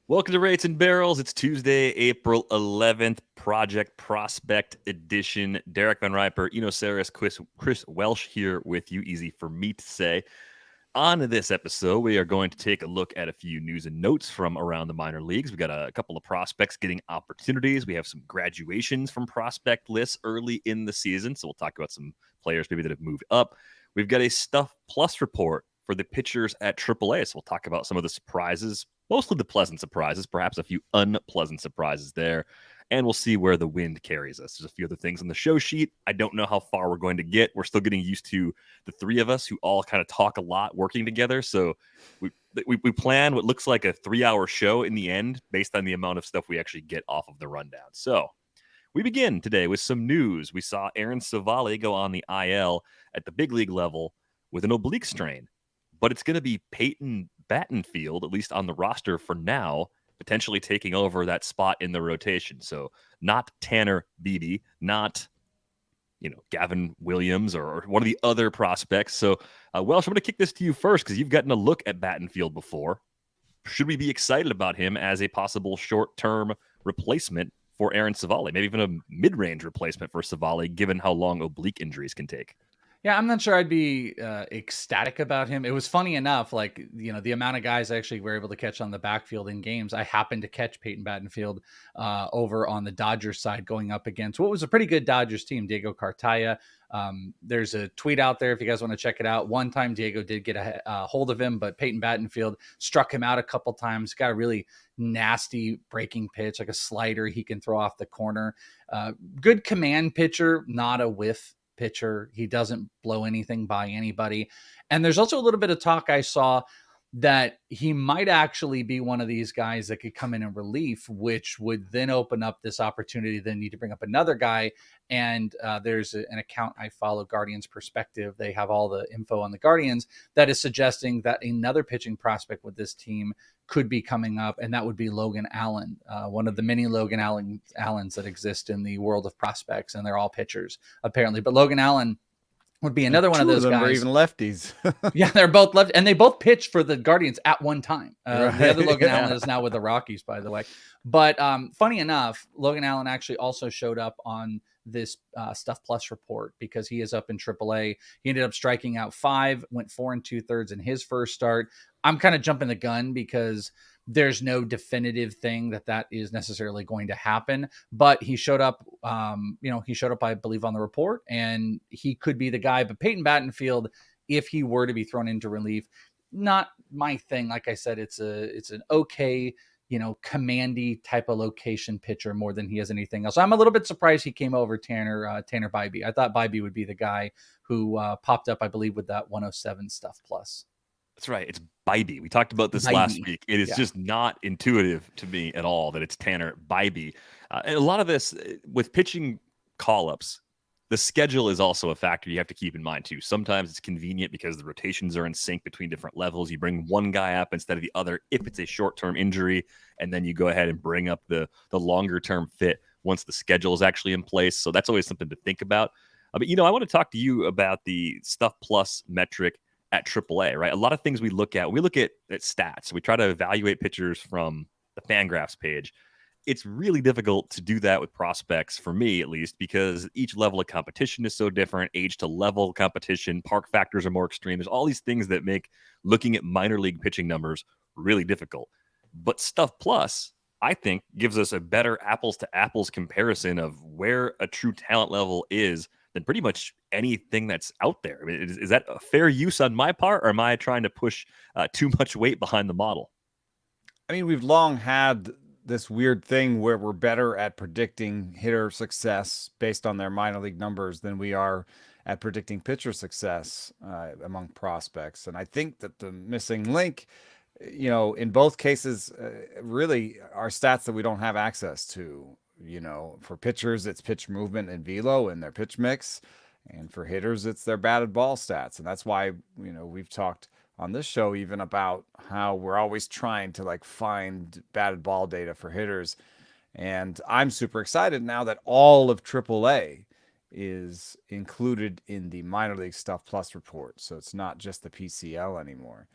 Welcome to Rates and Barrels. It's Tuesday, April 11th, Project Prospect Edition. Derek Van Riper, Eno Saris, Chris Welsh here with you. Easy for me to say. On this episode, we are going to take a look at a few news and notes from around the minor leagues. We got a couple of prospects getting opportunities. We have some graduations from prospect lists early in the season. So we'll talk about some players maybe that have moved up. We've got a Stuff Plus report for the pitchers at AAA. So we'll talk about some of the surprises, mostly the pleasant surprises, perhaps a few unpleasant surprises there. And we'll see where the wind carries us. There's a few other things on the show sheet. I don't know how far we're going to get. We're still getting used to the three of us who all kind of talk a lot working together. So we plan what looks like a 3-hour show in the end based on the amount of stuff we actually get off of the rundown. So we begin today with some news. We saw Aaron Savali go on the IL at the big league level with an oblique strain, but it's going to be Peyton Battenfield, at least on the roster for now, potentially taking over that spot in the rotation. So not Tanner Beebe, not Gavin Williams or one of the other prospects. So, Welsh, I'm going to kick this to you first because you've gotten a look at Battenfield before. Should we be excited about him as a possible short-term replacement for Aaron Savali, maybe even a mid-range replacement for Savali, given how long oblique injuries can take? Yeah, I'm not sure I'd be ecstatic about him. It was funny enough, the amount of guys I actually were able to catch on the backfield in games. I happened to catch Peyton Battenfield over on the Dodgers side going up against what was a pretty good Dodgers team, Diego Cartaya. There's a tweet out there if you guys want to check it out. One time Diego did get a hold of him, but Peyton Battenfield struck him out a couple times. Got a really nasty breaking pitch, like a slider he can throw off the corner. Good command pitcher, not a whiff pitcher. He doesn't blow anything by anybody. And there's also a little bit of talk I saw that he might actually be one of these guys that could come in relief, which would then open up this opportunity. Then need to bring up another guy. And there's an account I follow, Guardians Perspective. They have all the info on the Guardians that is suggesting that another pitching prospect with this team could be coming up, and that would be Logan Allen, one of the many Logan Allens that exist in the world of prospects, and they're all pitchers apparently. But Logan Allen would be another one of those guys. guys. Are even lefties. Yeah, they're both left, and they both pitched for the Guardians at one time. Right. The other Logan Allen is now with the Rockies, by the way. But funny enough, Logan Allen actually also showed up on this Stuff Plus report because he is up in AAA. He ended up striking out 5, went 4 2/3 in his first start. I'm kind of jumping the gun because there's no definitive thing that is necessarily going to happen, but he showed up, he showed up, I believe, on the report, and he could be the guy. But Peyton Battenfield, if he were to be thrown into relief, not my thing. Like I said, it's an okay, commandy type of location pitcher more than he has anything else. I'm a little bit surprised he came over Tanner Bybee. I thought Bybee would be the guy who popped up, I believe, with that 107 Stuff Plus. That's right. It's Bybee. We talked about this last week. It is just not intuitive to me at all that it's Tanner Bybee. And a lot of this with pitching call-ups, the schedule is also a factor you have to keep in mind too. Sometimes it's convenient because the rotations are in sync between different levels. You bring one guy up instead of the other if it's a short-term injury, and then you go ahead and bring up the longer-term fit once the schedule is actually in place. So that's always something to think about. But, I want to talk to you about the Stuff Plus metric at AAA, right? A lot of things we look at stats. We try to evaluate pitchers from the Fangraphs page. It's really difficult to do that with prospects, for me at least, because each level of competition is so different. Age to level competition, park factors are more extreme. There's all these things that make looking at minor league pitching numbers really difficult. But Stuff Plus, I think, gives us a better apples to apples comparison of where a true talent level is than pretty much anything that's out there. I mean, is that a fair use on my part, or am I trying to push too much weight behind the model? I mean, we've long had this weird thing where we're better at predicting hitter success based on their minor league numbers than we are at predicting pitcher success among prospects. And I think that the missing link, in both cases, really are stats that we don't have access to. For pitchers, it's pitch movement and velo in their pitch mix. And for hitters, it's their batted ball stats. And that's why, we've talked on this show even about how we're always trying to find batted ball data for hitters. And I'm super excited now that all of AAA is included in the minor league Stuff Plus report. So it's not just the PCL anymore.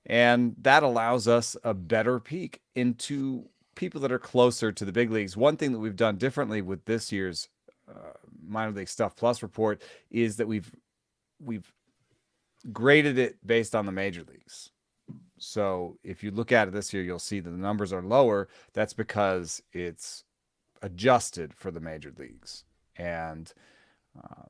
And that allows us a better peek into people that are closer to the big leagues. One thing that we've done differently with this year's minor league stuff plus report is that we've graded it based on the major leagues. So if you look at it this year, you'll see that the numbers are lower. That's because it's adjusted for the major leagues. And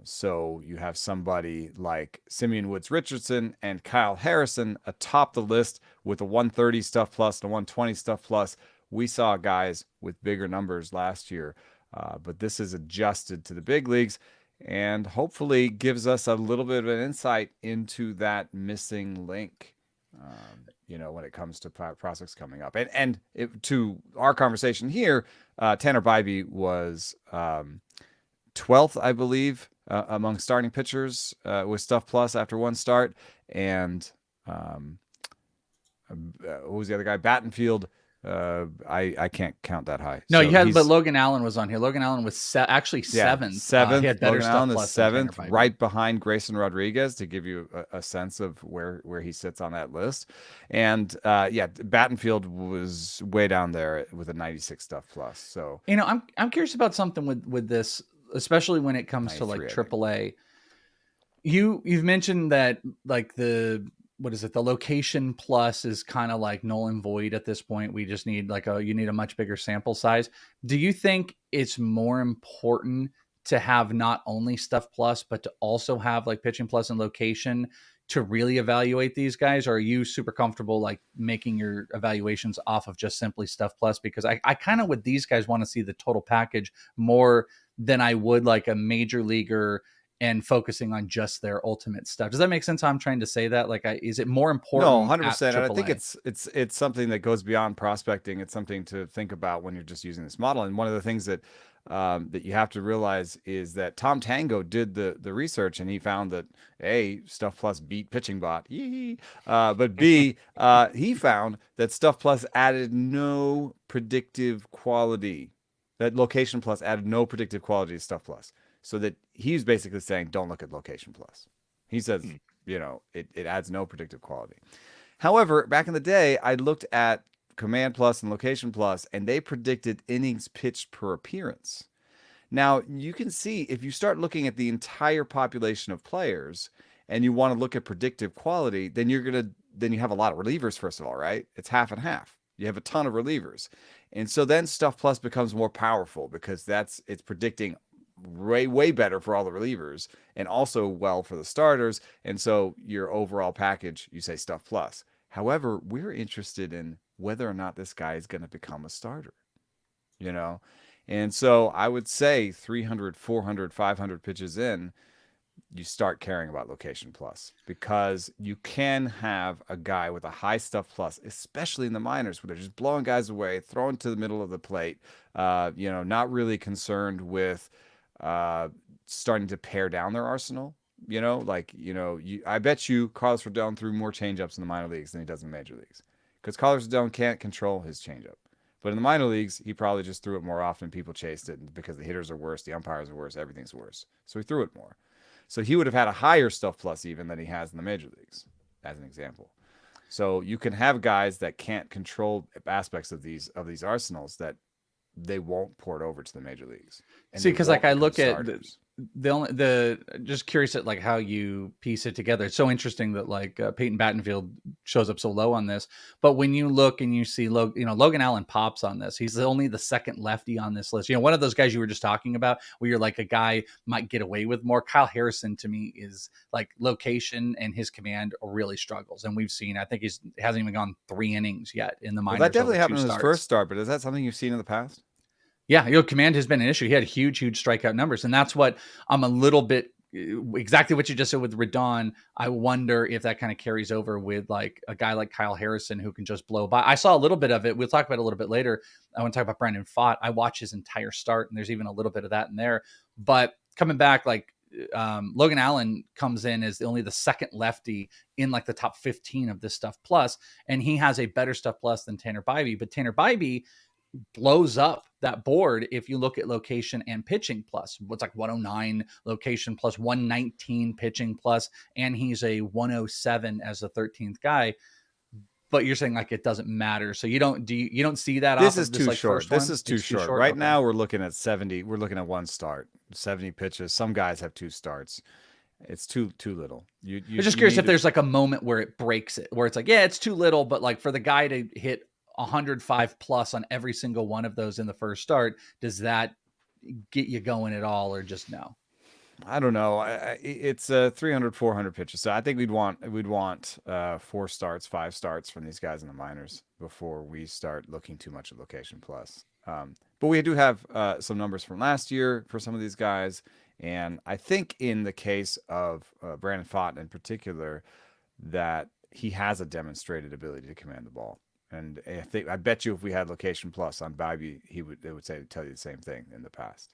so you have somebody like Simeon Woods Richardson and Kyle Harrison atop the list with a 130 stuff plus and a 120 stuff plus. We saw guys with bigger numbers last year, but this is adjusted to the big leagues and hopefully gives us a little bit of an insight into that missing link. When it comes to prospects coming up. And to our conversation here, Tanner Bybee was 12th, I believe, among starting pitchers with Stuff Plus after one start. And what was the other guy? Battenfield. I can't count that high. No, so but Logan Allen was on here. Logan Allen was actually seventh. Seventh. He had better Logan Stuff Allen is Plus seventh, right behind Grayson Rodriguez, to give you a sense of where he sits on that list. And Battenfield was way down there with a 96 Stuff Plus. So I'm curious about something with this, especially when it comes to like AAA. You've mentioned that like the location plus is kind of like null and void at this point. We just need you need a much bigger sample size. Do you think it's more important to have not only Stuff Plus, but to also have like pitching plus and location to really evaluate these guys? Or are you super comfortable like making your evaluations off of just simply Stuff Plus? Because I kind of with these guys want to see the total package more than I would like a major leaguer and focusing on just their ultimate stuff. Does that make sense how I'm trying to say that? Like, is it more important? No, 100%. And I think it's something that goes beyond prospecting. It's something to think about when you're just using this model. And one of the things that that you have to realize is that Tom Tango did the research, and he found that A, Stuff Plus beat Pitching Bot, but B, he found that Stuff Plus added no predictive quality. That Location Plus added no predictive quality to Stuff Plus. So that he's basically saying, don't look at Location Plus. He says, it adds no predictive quality. However, back in the day, I looked at Command Plus and Location Plus, and they predicted innings pitched per appearance. Now, you can see if you start looking at the entire population of players and you want to look at predictive quality, then you have a lot of relievers, first of all, right? It's half and half. You have a ton of relievers. And so then Stuff Plus becomes more powerful because it's predicting way better for all the relievers and also well for the starters. And so your overall package, you say Stuff Plus. However, we're interested in whether or not this guy is going to become a starter, And so I would say 300, 400, 500 pitches in, you start caring about Location Plus, because you can have a guy with a high Stuff Plus, especially in the minors, where they're just blowing guys away, throwing to the middle of the plate, not really concerned with starting to pare down their arsenal. I bet you Carlos Rodon threw more changeups in the minor leagues than he does in the major leagues, because Carlos Rodon can't control his changeup. But in the minor leagues, he probably just threw it more often. People chased it because the hitters are worse, the umpires are worse, everything's worse. So he threw it more. So he would have had a higher Stuff Plus even than he has in the major leagues, as an example. So you can have guys that can't control aspects of these arsenals that they won't port over to the major leagues. See, because like I look at just curious at like how you piece it together. It's so interesting that like Peyton Battenfield shows up so low on this, but when you look and you see Logan Allen pops on this, he's only the second lefty on this list. One of those guys you were just talking about where you're like a guy might get away with more. Kyle Harrison to me is like location and his command really struggles, and we've seen. I think he hasn't even gone 3 innings yet in the minors. Well, that definitely happened in his first start, but is that something you've seen in the past? Yeah, command has been an issue. He had huge strikeout numbers, and that's what I'm a little bit exactly what you just said with Rodon. I wonder if that kind of carries over with like a guy like Kyle Harrison who can just blow by. I saw a little bit of it. We'll talk about it a little bit later. I want to talk about Brandon Pfaadt. I watched his entire start, and there's even a little bit of that in there. But coming back, like Logan Allen comes in as only the second lefty in like the top 15 of this Stuff Plus, and he has a better Stuff Plus than Tanner Bybee. But Tanner Bybee blows up that board if you look at location and pitching plus. What's like 109 location plus, 119 pitching plus, and he's a 107 as the 13th guy. but you're saying like it doesn't matter. So you don't see that This off is of this too like short. first one? This is too It's short. Right now we're looking at 70. We're looking at one start, 70 pitches. Some guys have 2 starts. It's too little. I'm just curious if there's like a moment where it breaks it, where it's like, yeah, it's too little, but like for the guy to hit 105 plus on every single one of those in the first start, does that get you going at all, or just no? I don't know. It's 300, 400 pitches. So I think we'd want 4 starts, 5 starts from these guys in the minors before we start looking too much at location plus. But we do have some numbers from last year for some of these guys. And I think in the case of Brandon Pfaadt in particular, that he has a demonstrated ability to command the ball. And I bet you if we had location plus on Bobby, they would tell you the same thing in the past.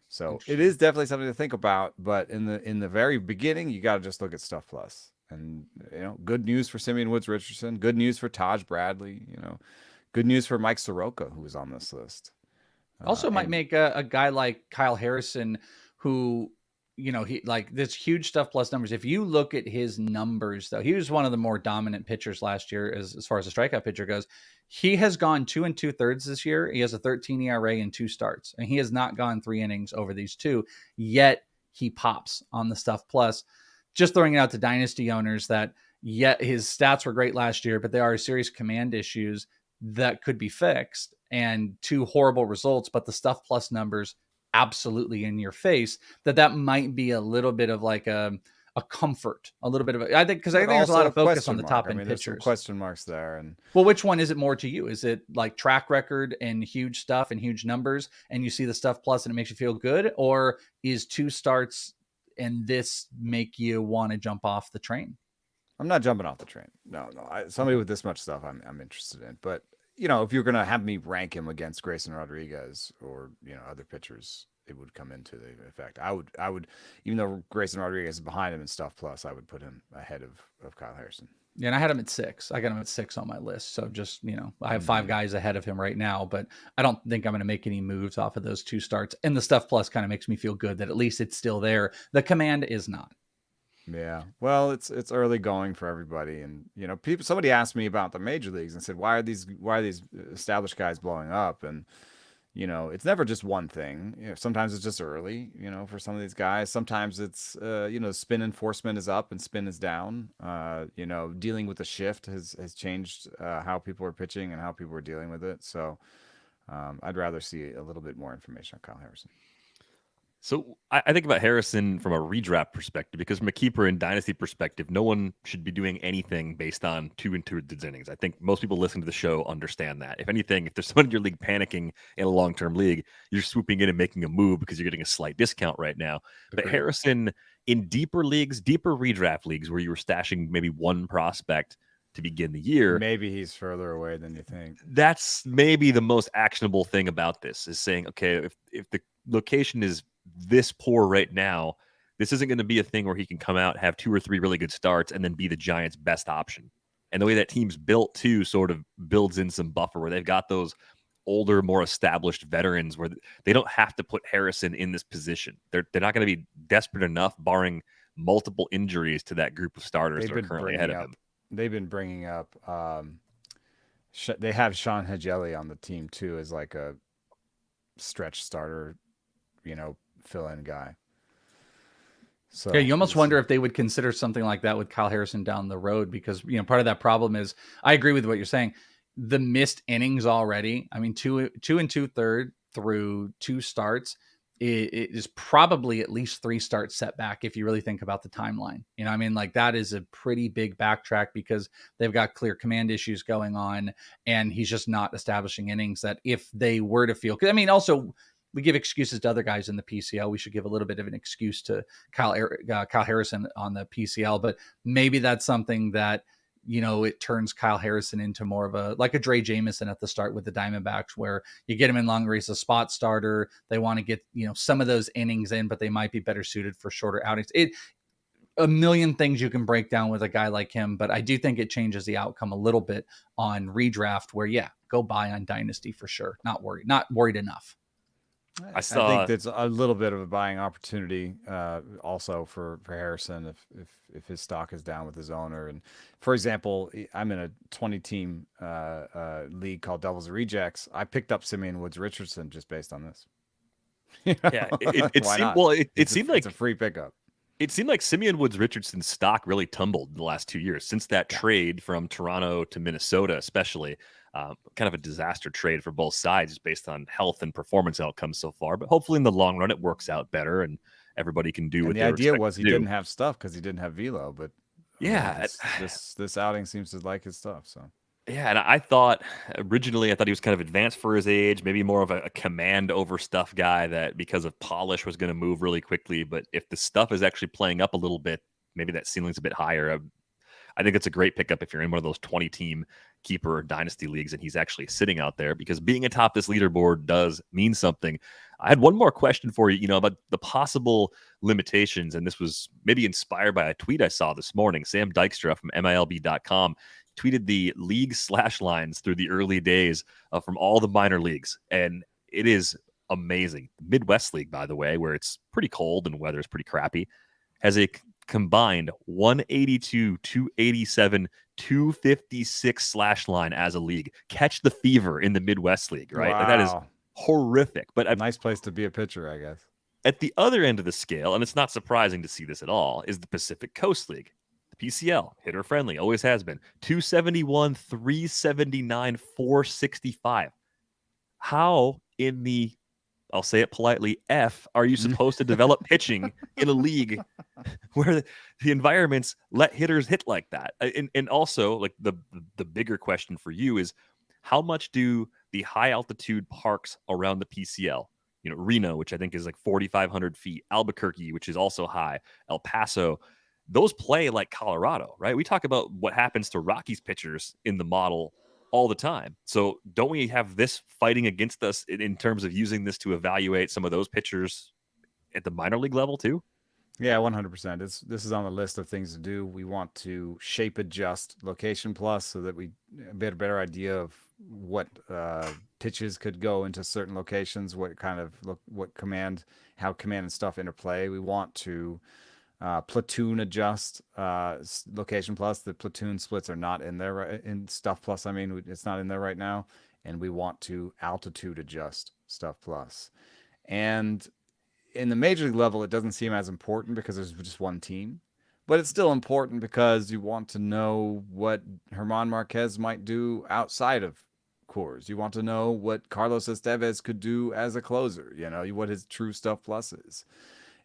So it is definitely something to think about. But in the very beginning, you got to just look at Stuff Plus. And good news for Simeon Woods Richardson. Good news for Taj Bradley. Good news for Mike Soroka, who was on this list. Also might make a guy like Kyle Harrison, who, he like this huge Stuff Plus numbers. If you look at his numbers, though, he was one of the more dominant pitchers last year as far as a strikeout pitcher goes. He has gone 2 2/3 this year. He has a 13 ERA in 2 starts, and he has not gone 3 innings over these 2. Yet he pops on the Stuff Plus. Just throwing it out to dynasty owners that yet his stats were great last year, but there are serious command issues that could be fixed, and 2 horrible results, but the Stuff Plus numbers absolutely in your face, that might be a little bit of like a comfort, a little bit of I think there's a lot of focus on the top end pitchers. There's some question marks there. And well, which one is it more to you? Is it like track record and huge stuff and huge numbers, and you see the Stuff Plus and it makes you feel good, or is 2 starts and this make you want to jump off the train? I'm not jumping off the train. No. Somebody with this much stuff I'm interested in. But, if you're going to have me rank him against Grayson Rodriguez or, other pitchers, it would come into the effect. I would, even though Grayson Rodriguez is behind him in Stuff Plus, I would put him ahead of Kyle Harrison. Yeah, and I had him at 6. I got him at 6 on my list. So just, I have 5 guys ahead of him right now, but I don't think I'm going to make any moves off of those 2 starts. And the Stuff Plus kind of makes me feel good that at least it's still there. The command is not. Yeah, well, it's early going for everybody, and somebody asked me about the major leagues and said, why are these established guys blowing up? And it's never just one thing. Sometimes it's just early, for some of these guys. Sometimes it's spin enforcement is up and spin is down. Dealing with the shift has changed how people are pitching and how people are dealing with it. So I'd rather see a little bit more information on Kyle Harrison. So I think about Harrison from a redraft perspective, because from a keeper and dynasty perspective, no one should be doing anything based on 2 2/3 innings. I think most people listening to the show understand that. If anything, if there's someone in your league panicking in a long-term league, you're swooping in and making a move because you're getting a slight discount right now. But Harrison, in deeper leagues, deeper redraft leagues where you were stashing maybe one prospect to begin the year, maybe he's further away than you think. That's maybe the most actionable thing about this, is saying, okay, if the location is this poor right now, this isn't going to be a thing where he can come out, have 2 or 3 really good starts, and then be the Giants' best option. And the way that team's built too sort of builds in some buffer where they've got those older, more established veterans where they don't have to put Harrison in this position. They're not going to be desperate enough, barring multiple injuries to that group of starters that are currently ahead of him. They've been bringing up they have Sean Hageli on the team too as like a stretch starter, fill-in guy. So yeah, you almost wonder if they would consider something like that with Kyle Harrison down the road, because part of that problem is, I agree with what you're saying, the missed innings already. I mean, 2 2/3 through 2 starts, it is probably at least 3 start setback if you really think about the timeline. Like that is a pretty big backtrack because they've got clear command issues going on, and he's just not establishing innings that if they were to feel. Also, we give excuses to other guys in the PCL. We should give a little bit of an excuse to Kyle Harrison on the PCL, but maybe that's something that, it turns Kyle Harrison into more of a Dre Jamieson at the start with the Diamondbacks, where you get him in longer, he's a spot starter. They want to get, some of those innings in, but they might be better suited for shorter outings. A million things you can break down with a guy like him, but I do think it changes the outcome a little bit on redraft, where, go buy on dynasty for sure. Not worried enough. I I saw think that's a little bit of a buying opportunity, also for Harrison if his stock is down with his owner. And for example, I'm in a 20 team league called Devils Rejects. I picked up Simeon Woods Richardson just based on this. yeah, it Why seemed not? well, it seemed It's a like free pickup. it seemed like Simeon Woods Richardson's stock really tumbled in the last 2 years since that Yeah. trade from Toronto to Minnesota, especially. Kind of a disaster trade for both sides based on health and performance outcomes so far. But hopefully, in the long run, it works out better and everybody can do And what the they were idea expected was to he do. didn't have stuff because he didn't have velo, but I mean Yeah, this outing seems to like his stuff. So yeah, and I thought originally he was kind of advanced for his age, maybe more of a command over stuff guy that because of polish was going to move really quickly. But if the stuff is actually playing up a little bit, maybe that ceiling's a bit higher. I think it's a great pickup if you're in one of those 20 team keeper dynasty leagues and he's actually sitting out there because being atop this leaderboard does mean something. I had one more question for you, about the possible limitations. And this was maybe inspired by a tweet I saw this morning. Sam Dykstra from MILB.com tweeted the league slash lines through the early days from all the minor leagues. And it is amazing. Midwest League, by the way, where it's pretty cold and weather is pretty crappy, has a combined 182, 287, 256 slash line as a league. Catch the fever in the Midwest League, right? Like that is wow, horrific. But nice place to be a pitcher, I guess. at the other end of the scale, and it's not surprising to see this at all, is the Pacific Coast League. The PCL, hitter friendly, always has been. 271, 379, 465. How in the, I'll say it politely, F, are you supposed to develop pitching in a league where the environments let hitters hit like that? And also, like the bigger question for you is, how much do the high altitude parks around the PCL, Reno, which I think is like 4,500 feet, Albuquerque, which is also high, El Paso, those play like Colorado, right? We talk about what happens to Rockies pitchers in the model all the time. So don't we have this fighting against us in terms of using this to evaluate some of those pitchers at the minor league level too? Yeah, 100%. This is on the list of things to do. We want to shape adjust Location Plus so that we get a better idea of what pitches could go into certain locations, what kind of what command, how command and stuff interplay. We want to platoon adjust Location Plus. The platoon splits are not in there in Stuff Plus. I mean, it's not in there right now, and we want to altitude adjust Stuff Plus. And in the major league level, it doesn't seem as important because there's just one team, but it's still important because you want to know what Herman Marquez might do outside of Coors. You want to know what Carlos Estevez could do as a closer. What his true Stuff Plus is.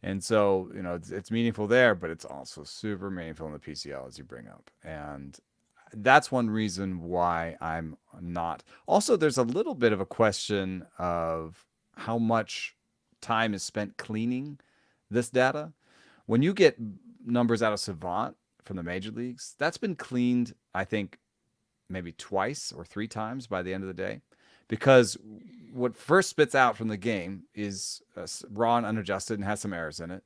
And so, it's meaningful there, but it's also super meaningful in the PCL as you bring up. And that's one reason why I'm not. Also, there's a little bit of a question of how much time is spent cleaning this data. When you get numbers out of Savant from the major leagues, that's been cleaned, I think, maybe twice or three times by the end of the day. Because what first spits out from the game is raw and unadjusted and has some errors in it.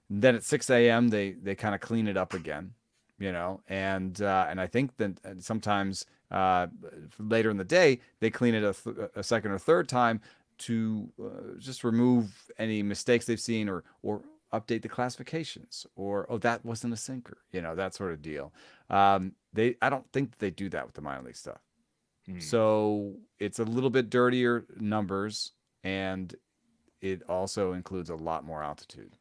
And then at 6 a.m. they kind of clean it up again, and I think that sometimes later in the day they clean it a second or third time to just remove any mistakes they've seen or update the classifications or that wasn't a sinker, that sort of deal. I don't think that they do that with the minor league stuff. So it's a little bit dirtier numbers, and it also includes a lot more altitude.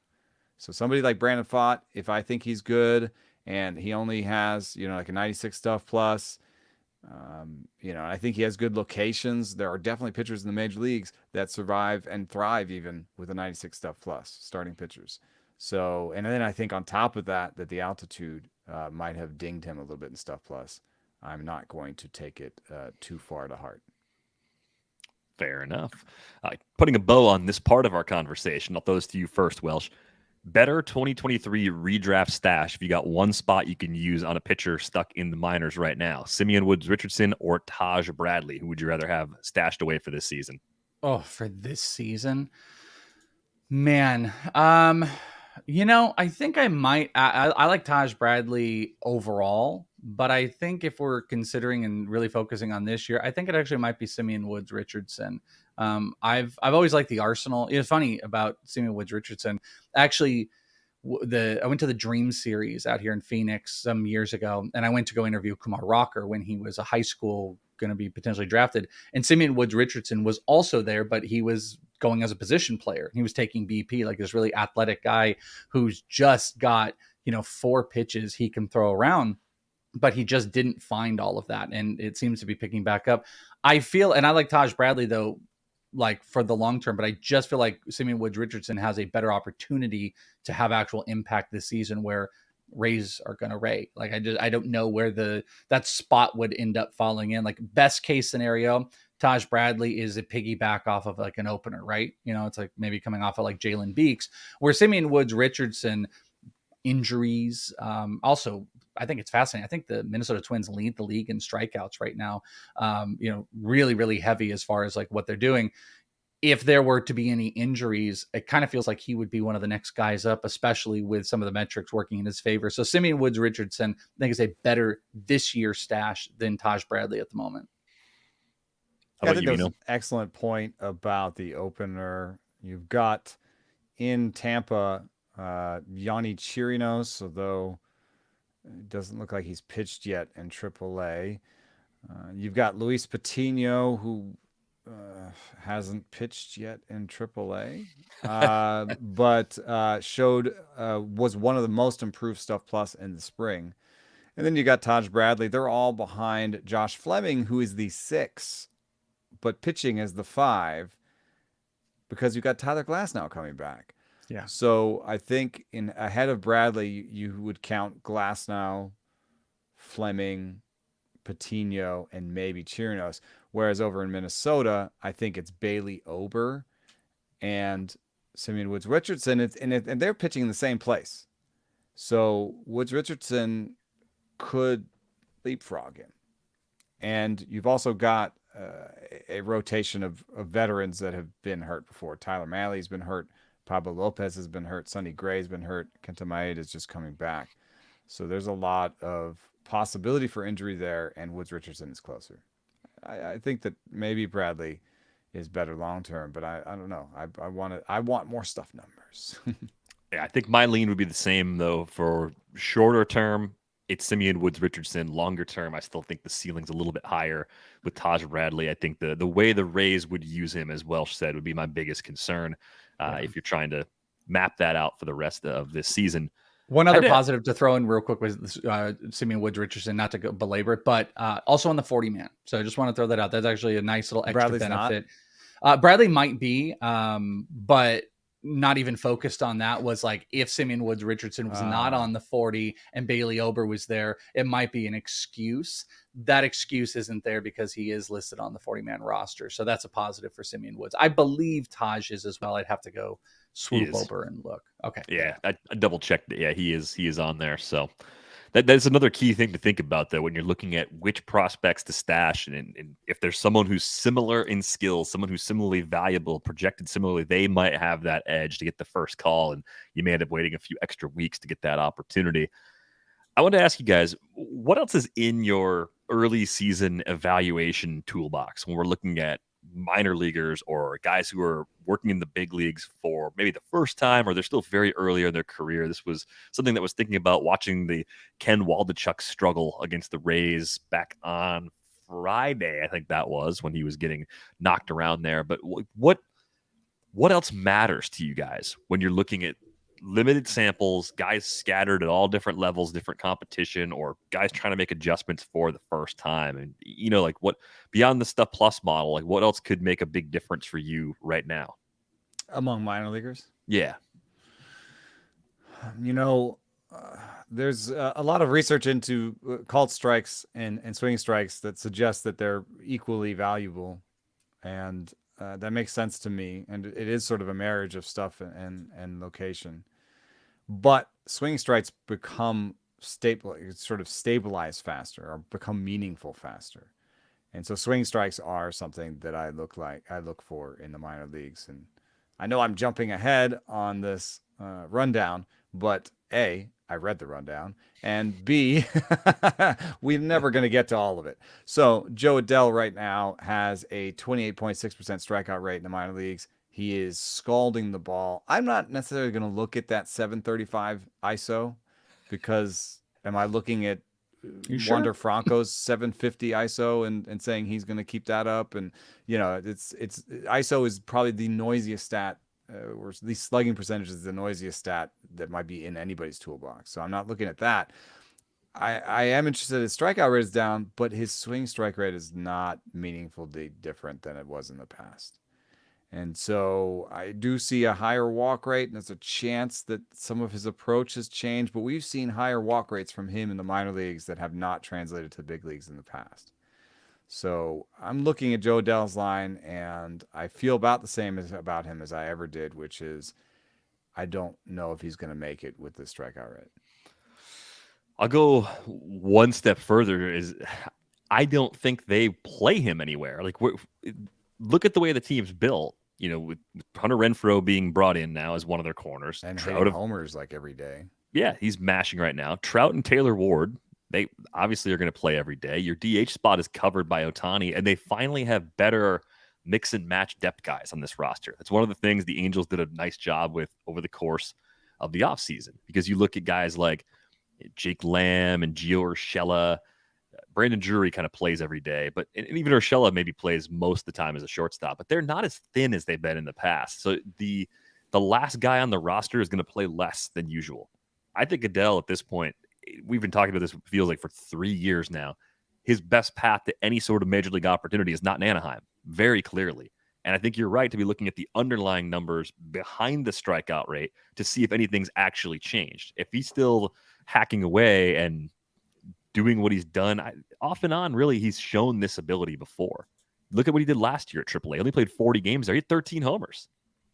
So somebody like Brandon Pfaadt, if I think he's good and he only has, like a 96 Stuff Plus, I think he has good locations. There are definitely pitchers in the major leagues that survive and thrive even with a 96 Stuff Plus, starting pitchers. So, and then I think on top of that the altitude might have dinged him a little bit in Stuff Plus. I'm not going to take it too far to heart. Fair enough. Putting a bow on this part of our conversation, I'll throw this to you first, Welsh. Better 2023 redraft stash if you got one spot you can use on a pitcher stuck in the minors right now. Simeon Woods Richardson or Taj Bradley? Who would you rather have stashed away for this season? Oh, for this season? Man, I think I might. I like Taj Bradley overall. But I think if we're considering and really focusing on this year, I think it actually might be Simeon Woods Richardson. I've always liked the Arsenal. It's funny about Simeon Woods Richardson. Actually, I went to the Dream Series out here in Phoenix some years ago, and I went to go interview Kumar Rocker when he was a high school going to be potentially drafted. And Simeon Woods Richardson was also there, but he was going as a position player. He was taking BP, like this really athletic guy who's just got 4 pitches he can throw around, but he just didn't find all of that, and it seems to be picking back up. I feel, and I like Taj Bradley though, like for the long term, but I just feel like Simeon Woods Richardson has a better opportunity to have actual impact this season, where Rays are going to Ray. Like I don't know where that spot would end up falling in. Like best case scenario, Taj Bradley is a piggyback off of like an opener, right? It's like maybe coming off of like Jalen Beeks, where Simeon Woods Richardson, injuries. Also, I think it's fascinating. I think the Minnesota Twins lead the league in strikeouts right now. Really, really heavy as far as like what they're doing. If there were to be any injuries, it kind of feels like he would be one of the next guys up, especially with some of the metrics working in his favor. So Simeon Woods Richardson, I think, is a better this year stash than Taj Bradley at the moment. How I about think you, that was Mino? an excellent point about the opener. You've got in Tampa, Yanni Chirinos, although it doesn't look like he's pitched yet in AAA. You've got Luis Patino, who hasn't pitched yet in AAA, but was one of the most improved Stuff Plus in the spring. And then you got Taj Bradley. They're all behind Josh Fleming, who is the 6, but pitching as the 5, because you got Tyler Glasnow coming back. Yeah. So I think in ahead of Bradley, you would count Glasnow, Fleming, Patino, and maybe Chirinos. Whereas over in Minnesota, I think it's Bailey Ober and Simeon Woods Richardson, and they're pitching in the same place. So Woods Richardson could leapfrog him. And you've also got a rotation of veterans that have been hurt before. Tyler Mahle's been hurt. Pablo Lopez has been hurt. Sonny Gray's been hurt. Kenta Maeda is just coming back. So there's a lot of possibility for injury there, and Woods Richardson is closer. I think that maybe Bradley is better long term, but I don't know. I want more stuff numbers. Yeah, I think my lean would be the same though. For shorter term, it's Simeon Woods Richardson. Longer term, I still think the ceiling's a little bit higher with Taj Bradley. I think the way the Rays would use him, as Welsh said, would be my biggest concern if you're trying to map that out for the rest of this season. One other positive to throw in real quick was Simeon Woods Richardson, not to go belabor it, but also on the 40-man. So I just want to throw that out. That's actually a nice little extra Bradley's benefit. Bradley might be, but not even focused on that. Was like if Simeon Woods Richardson was not on the 40 and Bailey Ober was there, it might be an excuse. That excuse isn't there because he is listed on the 40-man roster. So that's a positive for Simeon Woods. I believe Taj is as well. I'd have to go swoop over and look. Okay. Yeah, I double checked it. Yeah, he is on there. So that's another key thing to think about, though, when you're looking at which prospects to stash, and if there's someone who's similar in skills, someone who's similarly valuable, projected similarly, they might have that edge to get the first call, and you may end up waiting a few extra weeks to get that opportunity. I want to ask you guys, what else is in your early season evaluation toolbox when we're looking at minor leaguers or guys who are working in the big leagues for maybe the first time, or they're still very early in their career? This was something that was thinking about watching the Ken Waldichuk struggle against the Rays back on Friday. I think that was when he was getting knocked around there. But what else matters to you guys when you're looking at limited samples, guys scattered at all different levels, different competition, or guys trying to make adjustments for the first time? And, like what beyond the Stuff Plus model, like what else could make a big difference for you right now? Among minor leaguers? Yeah. There's a lot of research into called strikes and swinging strikes that suggests that they're equally valuable. And that makes sense to me, and it is sort of a marriage of stuff and location. But swing strikes become stabilize faster, or become meaningful faster, and so swing strikes are something that I look for in the minor leagues. And I know I'm jumping ahead on this rundown, but A, I read the rundown, and B, we're never going to get to all of it. So Joe Adell right now has a 28.6% strikeout rate in the minor leagues. He is scalding the ball. I'm not necessarily going to look at that 735 ISO because am I looking at You Wander sure? Franco's 750 ISO and saying he's going to keep that up? And it's ISO is probably the noisiest stat, or the slugging percentage is the noisiest stat that might be in anybody's toolbox. So I'm not looking at that. I am interested. His strikeout rate is down, but his swing strike rate is not meaningfully different than it was in the past. And so I do see a higher walk rate, and there's a chance that some of his approach has changed. But we've seen higher walk rates from him in the minor leagues that have not translated to the big leagues in the past. So I'm looking at Joe Adell's line, and I feel about the same about him as I ever did, which is I don't know if he's going to make it with this strikeout rate. I'll go one step further. Is I don't think they play him anywhere. Like, look at the way the team's built. With Hunter Renfroe being brought in now as one of their corners, And Trout homers like every day. Yeah, he's mashing right now. Trout and Taylor Ward, they obviously are going to play every day. Your DH spot is covered by Ohtani, and they finally have better mix and match depth guys on this roster. That's one of the things the Angels did a nice job with over the course of the offseason, because you look at guys like Jake Lamb and Gio Urshela. Brandon Drury kind of plays every day, and even Urshela maybe plays most of the time as a shortstop, but they're not as thin as they've been in the past. So the last guy on the roster is going to play less than usual. I think Adell at this point, we've been talking about this, feels like for 3 years now, his best path to any sort of major league opportunity is not in Anaheim, very clearly. And I think you're right to be looking at the underlying numbers behind the strikeout rate to see if anything's actually changed. If he's still hacking away and doing what he's done off and on, really, he's shown this ability before. Look at what he did last year at AAA. He only played 40 games there. He had 13 homers.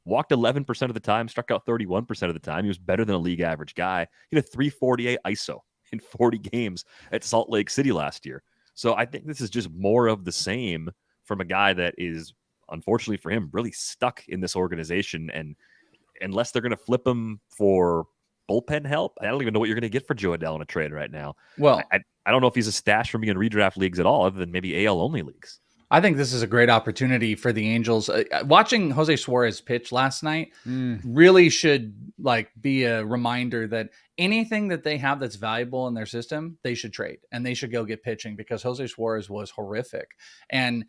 Walked 11% of the time, struck out 31% of the time. He was better than a league average guy. He had a 348 ISO in 40 games at Salt Lake City last year. So I think this is just more of the same from a guy that is, unfortunately for him, really stuck in this organization. And unless they're going to flip him for bullpen help, I don't even know what you're going to get for Joe Adell in a trade right now. Well, I don't know if he's a stash for me in redraft leagues at all, other than maybe AL only leagues. I think this is a great opportunity for the Angels. Watching Jose Suarez pitch last night really should be a reminder that anything that they have that's valuable in their system, they should trade and they should go get pitching, because Jose Suarez was horrific. And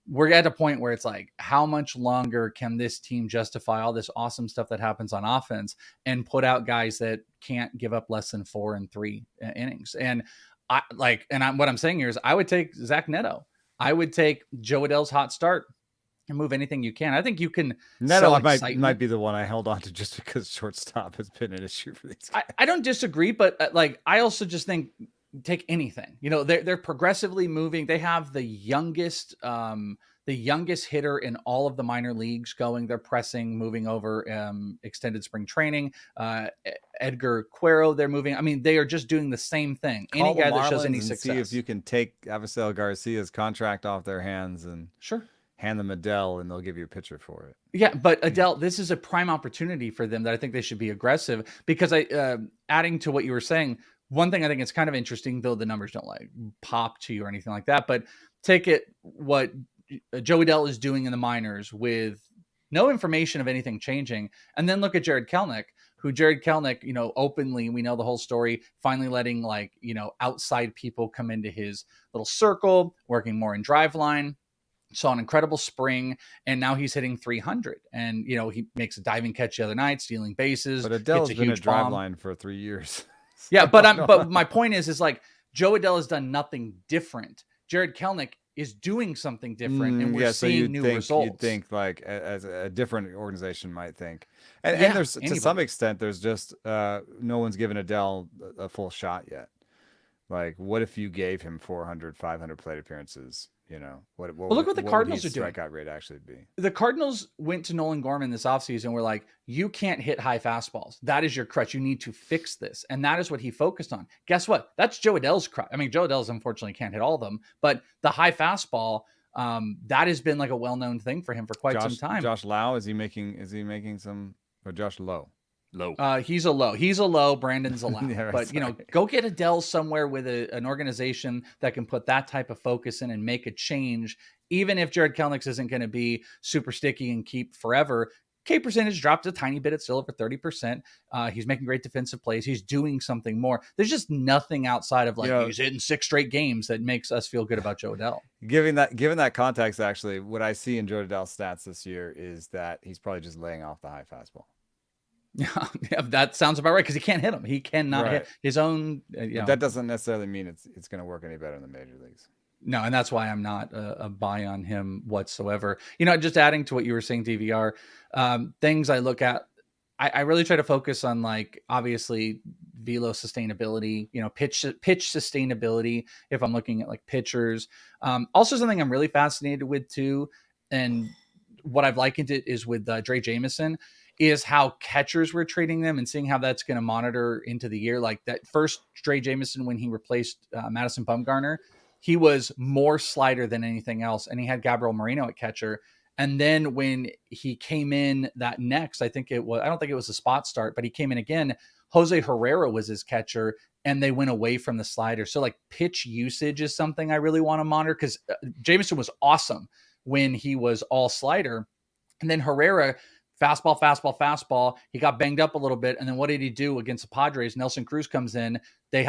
we're at a point where it's like, how much longer can this team justify all this awesome stuff that happens on offense and put out guys that can't give up less than 4 and 3 innings? And what I'm saying here is I would take Zach Neto. I would take Joe Adell's hot start and move anything you can. I think you can. Neto might be the one I held on to just because shortstop has been an issue for these guys. I don't disagree, but I also just think take anything. They're progressively moving. They have the youngest hitter in all of the minor leagues going. They're pressing, moving over extended spring training. Edgar Cuero, they're moving. I mean, they are just doing the same thing. Call any guy that shows any success. See if you can take Avisail Garcia's contract off their hands and hand them Adell, and they'll give you a pitcher for it. Yeah, but Adell, this is a prime opportunity for them that I think they should be aggressive, because adding to what you were saying, one thing I think is kind of interesting, though the numbers don't pop to you or anything like that, but take it what Joe Adell is doing in the minors with no information of anything changing. And then look at Jared Kelenic, openly, we know the whole story, finally letting outside people come into his little circle, working more in drive line. Saw an incredible spring, and now he's hitting 300. And, he makes a diving catch the other night, stealing bases. But Adell's been a drive line for 3 years. Yeah, but my point is Joe Adell has done nothing different. Jared Kelenic is doing something different, and we're seeing new results. You'd think as a different organization might think. And there's to some extent, there's just no one's given Adell a full shot yet. What if you gave him 400, 500 plate appearances? Look what the Cardinals are doing. Strikeout rate actually be? The Cardinals went to Nolan Gorman this offseason. We're like, you can't hit high fastballs. That is your crutch. You need to fix this. And that is what he focused on. Guess what? That's Joe Adell's crutch. I mean, Joe Adell's unfortunately can't hit all of them, but the high fastball, that has been a well-known thing for him for quite some time. Josh Lau, is he making some, or Josh Lowe? Low. He's a low. Brandon's a low. Yeah, right, but sorry. go get Adell somewhere with an organization that can put that type of focus in and make a change. Even if Jared Kelnick isn't going to be super sticky and keep forever, K percentage dropped a tiny bit. It's still over 30%. He's making great defensive plays. He's doing something more. There's just nothing outside of he's hitting 6 straight games that makes us feel good about Joe Adell. Given that context, actually, what I see in Joe Adell's stats this year is that he's probably just laying off the high fastball. Yeah, that sounds about right because he can't hit him. He cannot hit his own. But that doesn't necessarily mean it's going to work any better in the major leagues. No, and that's why I'm not a buy on him whatsoever. Just adding to what you were saying, DVR, things I look at, I really try to focus on obviously velo sustainability, pitch sustainability. If I'm looking at pitchers, also something I'm really fascinated with too, and what I've likened it is with Dre Jameson. Is how catchers were treating them and seeing how that's going to monitor into the year. Like that first Dre Jameson, when he replaced Madison Bumgarner, he was more slider than anything else. And he had Gabriel Moreno at catcher. And then when he came in that next, I don't think it was a spot start, but he came in again. Jose Herrera was his catcher and they went away from the slider. So pitch usage is something I really want to monitor because Jameson was awesome when he was all slider. And then Herrera, fastball. He got banged up a little bit. And then what did he do against the Padres? Nelson Cruz comes in. They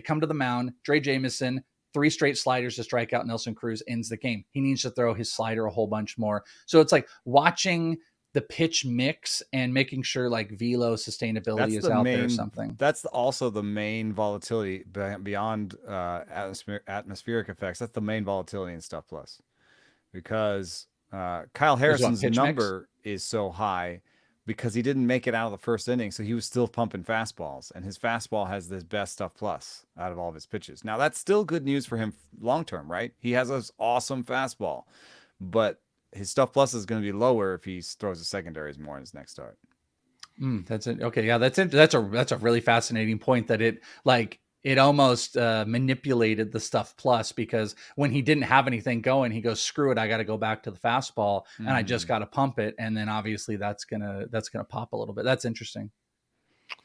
come to the mound. Dre Jameson, 3 straight sliders to strike out. Nelson Cruz ends the game. He needs to throw his slider a whole bunch more. So it's watching the pitch mix and making sure velo sustainability is out there or something. That's also the main volatility beyond atmospheric effects. That's the main volatility in Stuff Plus because Kyle Harrison's number is so high because he didn't make it out of the first inning. So he was still pumping fastballs and his fastball has the best Stuff Plus out of all of his pitches. Now that's still good news for him long-term, right? He has this awesome fastball, but his Stuff Plus is going to be lower if he throws the secondaries more in his next start. That's it. Okay. Yeah. That's it. That's a really fascinating point that it almost manipulated the Stuff Plus because when he didn't have anything going, he goes, screw it. I got to go back to the fastball and I just got to pump it. And then obviously that's going to pop a little bit. That's interesting. I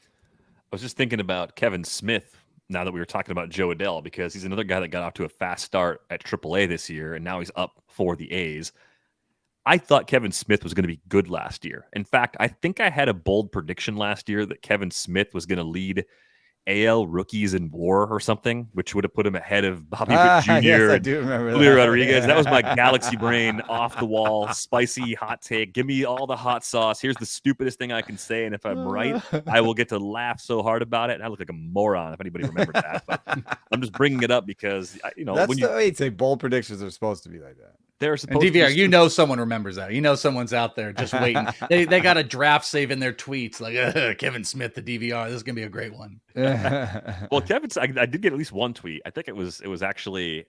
was just thinking about Kevin Smith now that we were talking about Joe Adell because he's another guy that got off to a fast start at AAA this year. And now he's up for the A's. I thought Kevin Smith was going to be good last year. In fact, I think I had a bold prediction last year that Kevin Smith was going to lead AL rookies in WAR or something, which would have put him ahead of Bobby Witt Jr. Yes, I do remember Julio that. Rodriguez. That was my galaxy brain, off the wall, spicy hot take. Give me all the hot sauce. Here's the stupidest thing I can say, and if I'm right, I will get to laugh so hard about it. And I look like a moron if anybody remembers that. But I'm just bringing it up because that's the way you'd say bold predictions are supposed to be like that. They're supposed and DVR, to someone remembers that. Someone's out there just waiting. they got a draft save in their tweets Kevin Smith, the DVR. This is gonna be a great one. Well, I did get at least one tweet. I think it was actually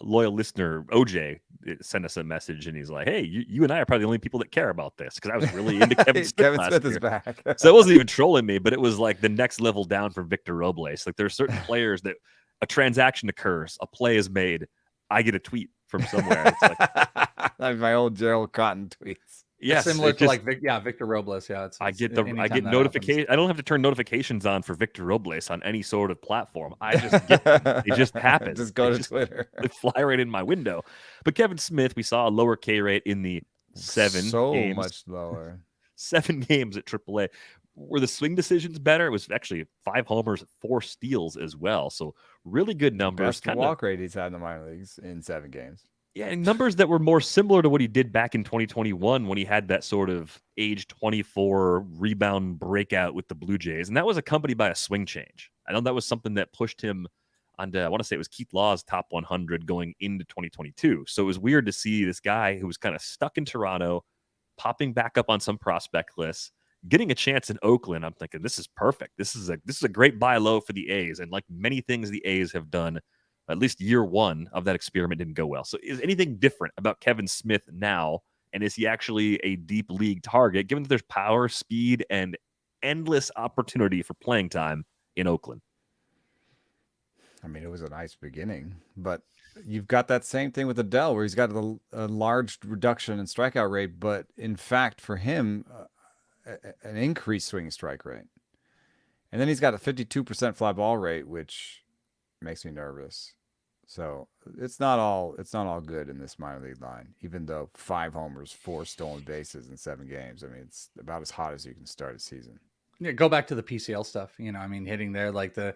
loyal listener OJ sent us a message, and he's like, "Hey, you and I are probably the only people that care about this," because I was really into Kevin Smith. Kevin Smith is back, so it wasn't even trolling me, but it was the next level down from Victor Robles. There are certain players that a transaction occurs, a play is made, I get a tweet from somewhere. It's like my old Gerald Cotton tweets. Yeah, similar to Victor Robles. Yeah, I get notification. I don't have to turn notifications on for Victor Robles on any sort of platform. I just get them. It just happens. Just go to Twitter. They fly right in my window. But Kevin Smith, we saw a lower K rate in the 7 games. Much lower. 7 games at AAA. Were the swing decisions better? It was actually 5 homers, 4 steals as well. So really good numbers. Best walk rate he's had in the minor leagues in 7 games. Yeah, numbers that were more similar to what he did back in 2021 when he had that sort of age 24 rebound breakout with the Blue Jays. And that was accompanied by a swing change. I know that was something that pushed him onto, I want to say it was Keith Law's top 100 going into 2022. So it was weird to see this guy who was kind of stuck in Toronto, popping back up on some prospect lists, getting a chance in Oakland. I'm thinking, this is perfect. This is a great buy low for the A's. And like many things the A's have done, at least year 1 of that experiment didn't go well. So is anything different about Kevin Smith now? And is he actually a deep league target, given that there's power, speed, and endless opportunity for playing time in Oakland? I mean, it was a nice beginning, but you've got that same thing with Adell, where he's got a large reduction in strikeout rate. But in fact, for him, an increased swinging strike rate. And then he's got a 52% fly ball rate, which makes me nervous. So it's not all good in this minor league line, even though 5 homers, 4 stolen bases in 7 games. I mean, it's about as hot as you can start a season. Yeah, go back to the PCL stuff. I mean, hitting there like the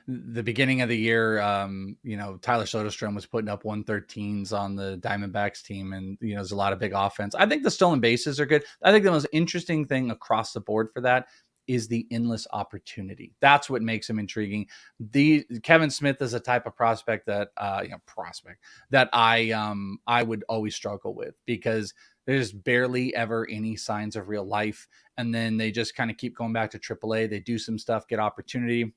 beginning of the year. Tyler Soderstrom was putting up 113s on the Diamondbacks team, and there's a lot of big offense. I think the stolen bases are good. I think the most interesting thing across the board for that is the endless opportunity. That's what makes him intriguing. Kevin Smith is a type of prospect that I would always struggle with, because there's barely ever any signs of real life. And then they just kind of keep going back to AAA. They do some stuff, get opportunity.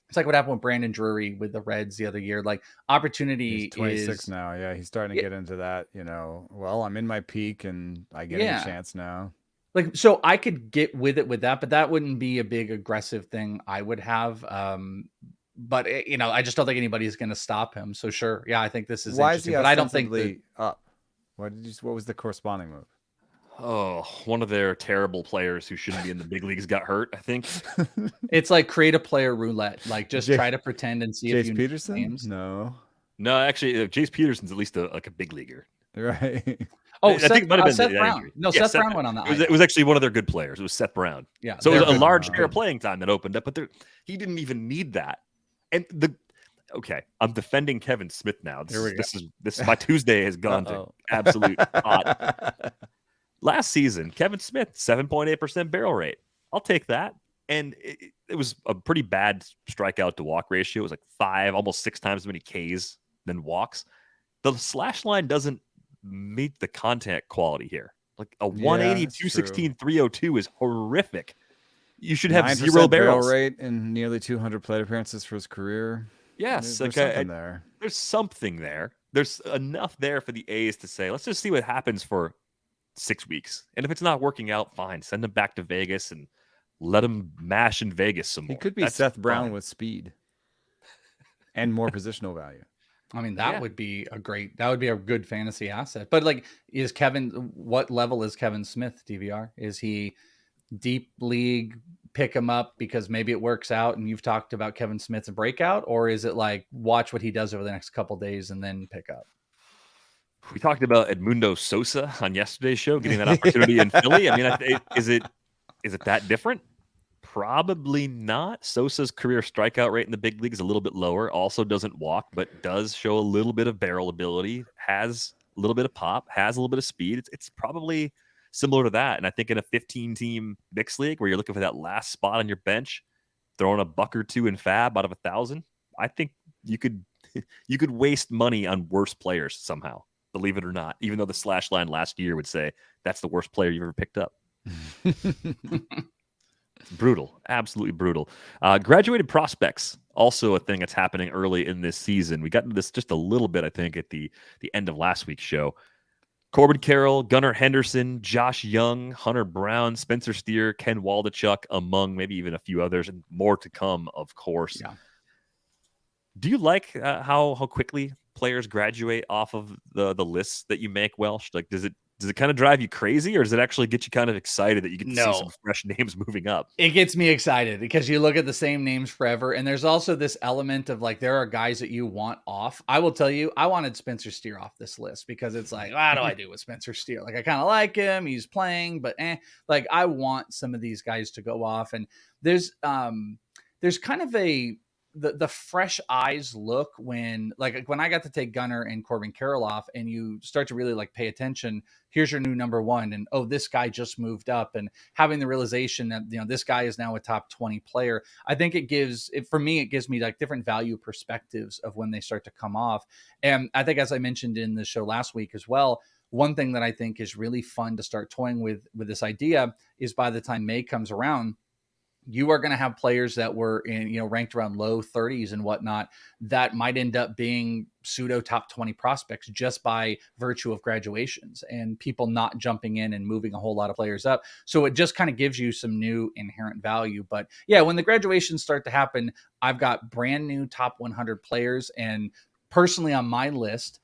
It's like what happened with Brandon Drury with the Reds the other year. Like, opportunity He's 26 now. Yeah, he's starting to get into that, well, I'm in my peak and I get a chance now. Like, so I could get with it with that, but that wouldn't be a big aggressive thing I would have. But I just don't think anybody's going to stop him. So sure. Yeah, I think this is Why interesting, is he but I don't think up? What was the corresponding move? Oh, one of their terrible players who shouldn't be in the big leagues got hurt, I think. It's like create a player roulette. Like, just try to pretend and see if you Peterson? Names. No, actually, Jace Peterson's at least a big leaguer. Right. Oh, I think it might have been Seth Brown. No, Seth Brown went on that. It was actually one of their good players. It was Seth Brown. Yeah. So it was a large share of playing time that opened up, but he didn't even need that. And I'm defending Kevin Smith now. This is my Tuesday has gone to absolute hot. Last season, Kevin Smith, 7.8% barrel rate. I'll take that. And it was a pretty bad strikeout to walk ratio. It was like 5, almost 6 times as many Ks than walks. The slash line doesn't meet the contact quality here. Like a 180, 216, 302 is horrific. You should have 0 barrels. Barrel rate and nearly 200 plate appearances for his career. Yes, there's something there. There's something there. There's enough there for the A's to say, let's just see what happens for 6 weeks. And if it's not working out, fine. Send him back to Vegas and let him mash in Vegas some more. He could be Seth Brown with speed and more positional value. I mean, that would be a good fantasy asset. But like, what level is Kevin Smith, DVR? Is he deep league, pick him up because maybe it works out and you've talked about Kevin Smith's breakout? Or is it like, watch what he does over the next couple of days and then pick up? We talked about Edmundo Sosa on yesterday's show, getting that opportunity in Philly. I mean, is it that different? Probably not. Sosa's career strikeout rate in the big league is a little bit lower. Also doesn't walk, but does show a little bit of barrel ability, has a little bit of pop, has a little bit of speed. It's probably similar to that. And I think in a 15-team mixed league where you're looking for that last spot on your bench, throwing a buck or two in fab out of 1,000, I think you could waste money on worse players somehow, believe it or not, even though the slash line last year would say that's the worst player you've ever picked up. It's brutal, absolutely brutal. Graduated prospects, also a thing that's happening early in this season. We got into this just a little bit, I think, at the end of last week's show. Corbin Carroll, Gunnar Henderson, Josh Young, Hunter Brown, Spencer Steer, Ken Waldachuk, among maybe even a few others, and more to come, of course. Yeah. Do you like how quickly players graduate off of the lists that you make, Welsh? Like, does it kind of drive you crazy, or does it actually get you kind of excited that you get to see some fresh names moving up? It gets me excited because you look at the same names forever. And there's also this element of like, there are guys that you want off. I will tell you, I wanted Spencer Steer off this list because it's like, how do I do with Spencer Steer? Like, I kind of like him. He's playing, but like, I want some of these guys to go off. And there's kind of the fresh eyes look when I got to take Gunnar and Corbin Carroll off, and you start to really like pay attention. Here's your new number one, and this guy just moved up, and having the realization that this guy is now a top 20 player. I think it gives me like different value perspectives of when they start to come off. And I think, as I mentioned in the show last week as well, one thing that I think is really fun to start toying with this idea is by the time May comes around, you are going to have players that were ranked around low 30s and whatnot that might end up being pseudo top 20 prospects just by virtue of graduations and people not jumping in and moving a whole lot of players up. So it just kind of gives you some new inherent value. But yeah, when the graduations start to happen, I've got brand new top 100 players. And personally on my list,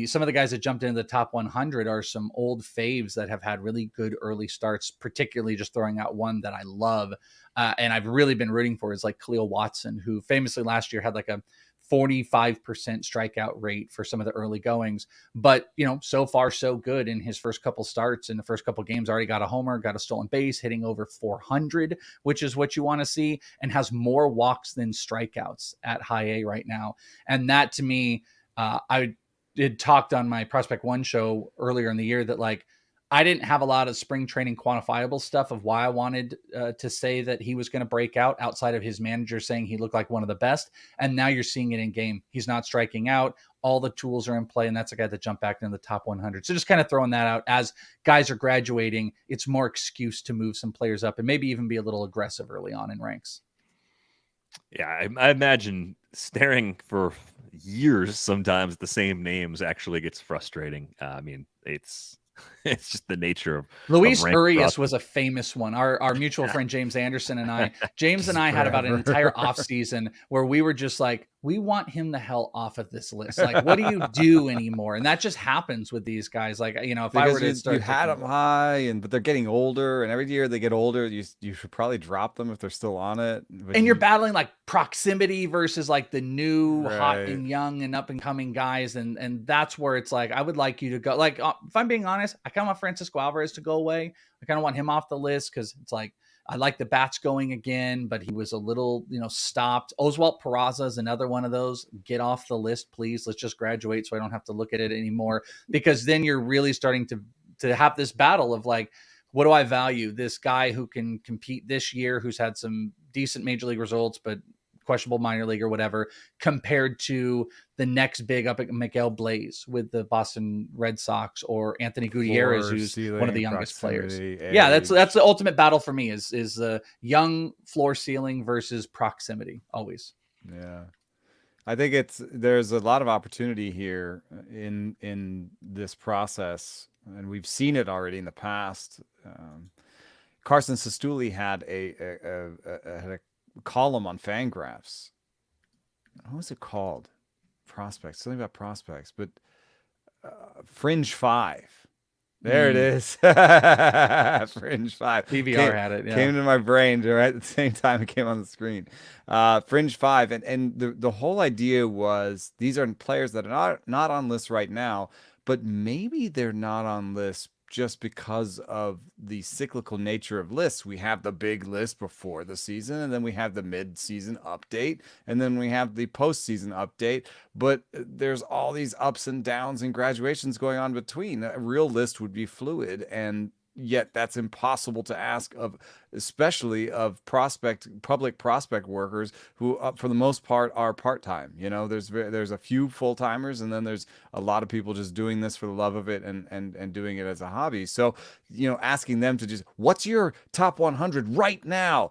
some of the guys that jumped into the top 100 are some old faves that have had really good early starts, particularly just throwing out one that I love. And I've really been rooting for is like Khalil Watson, who famously last year had like a 45% strikeout rate for some of the early goings, but so far so good in his first couple starts. In the first couple games, already got a homer, got a stolen base, hitting over 400, which is what you want to see, and has more walks than strikeouts at high A right now. And that to me, I did talked on my Prospect One show earlier in the year that like, I didn't have a lot of spring training quantifiable stuff of why I wanted to say that he was going to break out outside of his manager saying he looked like one of the best. And now you're seeing it in game. He's not striking out. All the tools are in play. And that's a guy that jumped back into the top 100. So just kind of throwing that out as guys are graduating, it's more excuse to move some players up and maybe even be a little aggressive early on in ranks. Yeah, I imagine staring for years sometimes at the same names actually gets frustrating. I mean, it's just the nature of Luis ranked Urias prospects. was a famous one. Our mutual friend James Anderson and I had about an entire offseason where we were just like, we want him the hell off of this list. Like, what do you do anymore? And that just happens with these guys. Like, if because I were to start, you had them high, but they're getting older, and every year they get older, you should probably drop them if they're still on it. But and you're battling like proximity versus like the new hot Right. and young and up and coming guys, and that's where it's like I would like you to go. Like, if I'm being honest, I kind of want Francisco Alvarez to go away. I kind of want him off the list because it's like I like the bats going again, but he was a little, stopped. Oswalt Peraza is another one of those. Get off the list, please. Let's just graduate so I don't have to look at it anymore, because then you're really starting to have this battle of like, what do I value? This guy who can compete this year, who's had some decent major league results, but questionable minor league or whatever, compared to the next big up at Miguel Blaze with the Boston Red Sox, or Anthony Gutierrez, who's one of the youngest players. Yeah, that's the ultimate battle for me is young floor ceiling versus proximity always. Yeah. I think there's a lot of opportunity here in this process, and we've seen it already in the past. Carson Sestouli had a column on Fangraphs. What was it called? Prospects. Something about prospects, but Fringe 5. There it is. Fringe 5. PVR had it. Yeah. Came to my brain right at the same time it came on the screen. Fringe 5. And the whole idea was these are players that are not on lists right now, but maybe they're not on lists just because of the cyclical nature of lists. We have the big list before the season, and then we have the mid-season update, and then we have the postseason update. But there's all these ups and downs and graduations going on between. A real list would be fluid, and yet that's impossible to ask of, especially of public prospect workers who, for the most part, are part-time. There's a few full-timers, and then there's a lot of people just doing this for the love of it and doing it as a hobby. So, asking them to just, what's your top 100 right now,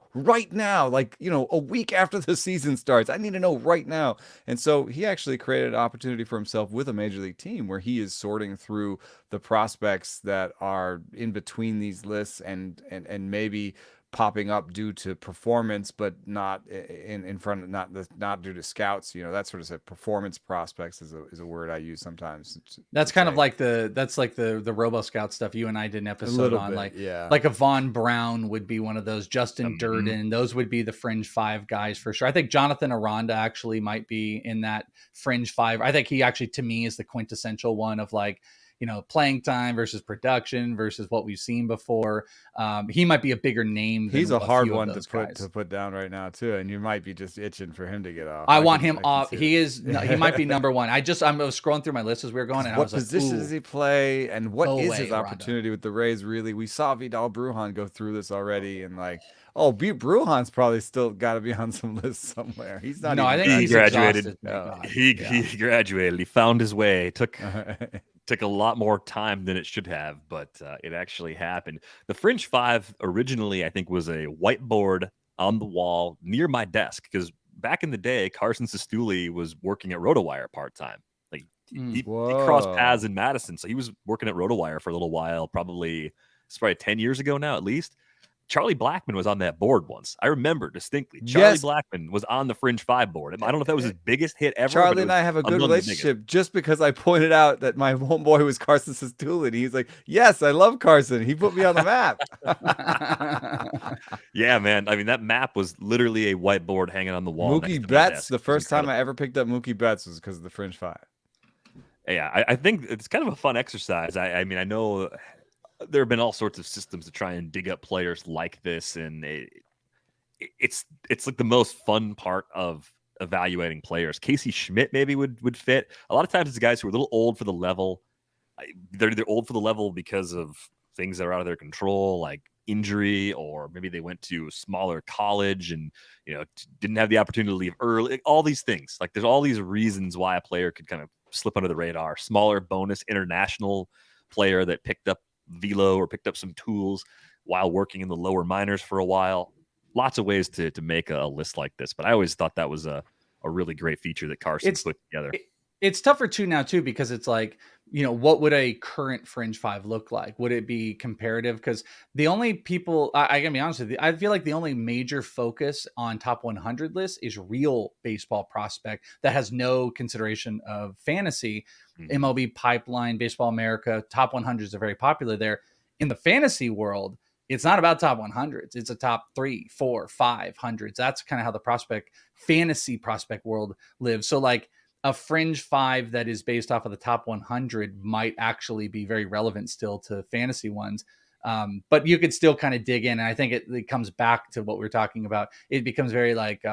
like, a week after the season starts, I need to know right now. And so he actually created an opportunity for himself with a major league team where he is sorting through the prospects that are in between these lists and maybe popping up due to performance, but not in front of not due to scouts. That sort of said performance prospects is a word I use sometimes. That's kind of like the Robo Scout stuff you and I did an episode on. Yeah. Like a Von Brown would be one of those. Justin Durden, those would be the Fringe 5 guys for sure. I think Jonathan Aranda actually might be in that Fringe 5. I think he actually, to me, is the quintessential one of like, playing time versus production versus what we've seen before. He might be a bigger name. He's a hard one to put down right now too, and you might be just itching for him to get off. I want him off. He might be number one. I was scrolling through my list as we were going, and I was like, what position does he play, and what is his Aranda. opportunity with the Rays? Really, we saw Vidal Brujan go through this already, and like, Brujan's probably still got to be on some list somewhere. He's not. No, I think he graduated. He graduated. He found his way. Took a lot more time than it should have, but it actually happened. The Fringe 5 originally, I think, was a whiteboard on the wall near my desk, because back in the day, Carson Sestouli was working at RotoWire part-time. Like he crossed paths in Madison, so he was working at RotoWire for a little while, probably 10 years ago now at least. Charlie Blackmon was on that board once. I remember distinctly. Charlie Yes. Blackmon was on the Fringe 5 board. I don't know if that was his biggest hit ever. Charlie but and I have a good among the biggest. relationship just because I pointed out that my homeboy was Carson Sestulin. He's like, yes, I love Carson. He put me on the map. Yeah, man. I mean, that map was literally a whiteboard hanging on the wall. Mookie Betts. The first time I ever picked up Mookie Betts was because of the Fringe 5. Yeah, I think it's kind of a fun exercise. I mean, I know there have been all sorts of systems to try and dig up players like this, and it's like the most fun part of evaluating players. Casey Schmidt maybe would fit. A lot of times it's guys who are a little old for the level. They're old for the level because of things that are out of their control, like injury, or maybe they went to a smaller college and didn't have the opportunity to leave early. All these things, like there's all these reasons why a player could kind of slip under the radar. Smaller bonus international player that picked up velo or picked up some tools while working in the lower minors for a while. Lots of ways to make a list like this, but I always thought that was a really great feature that Carson put together. It's tougher too because it's like, what would a current Fringe 5 look like? Would it be comparative? Because the only people, I gotta be honest with you, I feel like the only major focus on top 100 lists is real baseball prospect that has no consideration of fantasy. MLB Pipeline, Baseball America, top 100s are very popular there. In the fantasy world, it's not about top 100s. It's a top 3, 4, 500s. That's kind of how the fantasy prospect world lives. So like a Fringe 5 that is based off of the top 100 might actually be very relevant still to fantasy ones. But you could still kind of dig in. And I think it comes back to what we're talking about. It becomes very like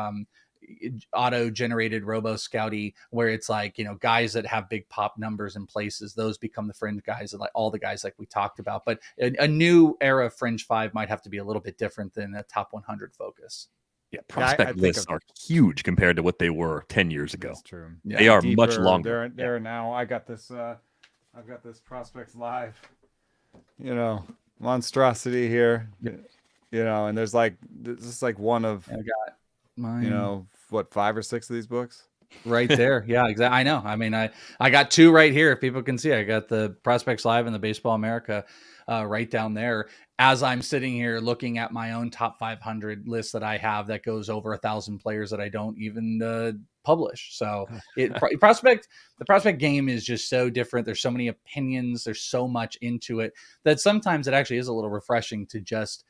auto-generated robo-scouty, where it's like, guys that have big pop numbers in places, those become the Fringe guys, and like all the guys like we talked about. But a new era Fringe 5 might have to be a little bit different than a top 100 focus. Yeah, prospect lists are huge compared to what they were 10 years ago. That's true. Yeah. They are much longer. They're now. I've got this Prospects Live, monstrosity here, and there's like this is like one of I got mine. 5 or 6 of these books right there. Yeah, exactly. I know. I mean, I got 2 right here. If people can see, I got the Prospects Live and the Baseball America right down there. As I'm sitting here looking at my own top 500 list that I have that goes over 1,000 players that I don't even publish. So the prospect game is just so different. There's so many opinions. There's so much into it that sometimes it actually is a little refreshing to just,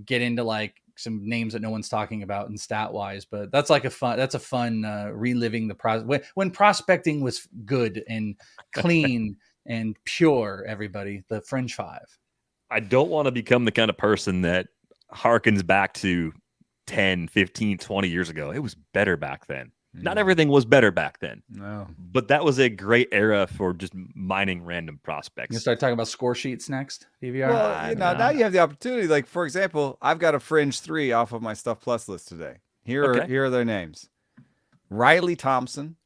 get into like some names that no one's talking about and stat wise, but that's a fun reliving the process when prospecting was good and clean and pure. Everybody, the Fringe 5. I don't want to become the kind of person that harkens back to 10, 15, 20 years ago. It was better back then. Not everything was better back then. No. But that was a great era for just mining random prospects. You start talking about score sheets next, DVR? Well, now you have the opportunity. Like, for example, I've got a Fringe 3 off of my Stuff Plus list today. Here are their names. Riley Thompson,